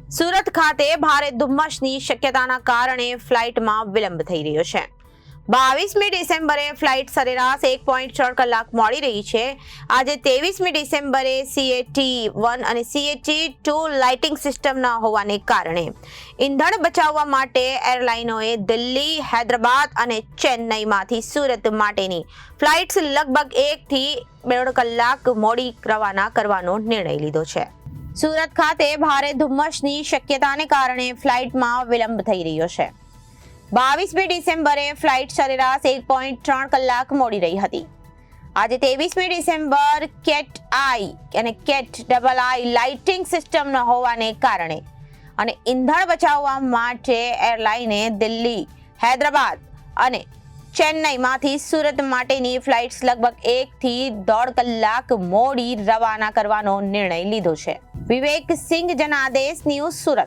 સુરત ખાતે ભારે ધુમ્મસની શક્યતાના કારણે ફ્લાઇટમાં વિલંબ થઈ રહ્યો છે. 22મી ડિસેમ્બરે ફ્લાઇટ સરેરાશ 1.4 કલાક મોડી રહી છે. આજે 23મી ડિસેમ્બરે CAT-1 અને CAT-2 લાઇટિંગ સિસ્ટમ ન હોવાને કારણે ઈંધણ બચાવવા માટે એરલાઇનોએ દિલ્હી, હૈદરાબાદ અને ચેન્નઈમાંથી સુરત માટેની ફ્લાઇટ્સ લગભગ 1 થી 1.5 કલાક મોડી રવાના કરવાનો નિર્ણય લીધો છે. સુરત ખાતે ભારે ધુમ્મસની શક્યતાને કારણે ફ્લાઇટમાં વિલંબ થઈ રહ્યો છે. 22મી ડિસેમ્બરે ફ્લાઇટ સરેરાશ 1.3 કલાક મોડી રહી હતી. આજે 23મી ડિસેમ્બર CAT-I અને CAT-II લાઇટિંગ સિસ્ટમ ન હોવાને કારણે અને ઈંધણ બચાવવા માટે એરલાઇને દિલ્હી, હૈદરાબાદ અને ચેન્નઈમાંથી સુરત માટેની ફ્લાઇટ્સ લગભગ 1 થી 1.5 કલાક મોડી રવાના કરવાનો નિર્ણય લીધો છે. વિવેક સિંઘ, જનાદેશ ન્યૂઝ, સુરત.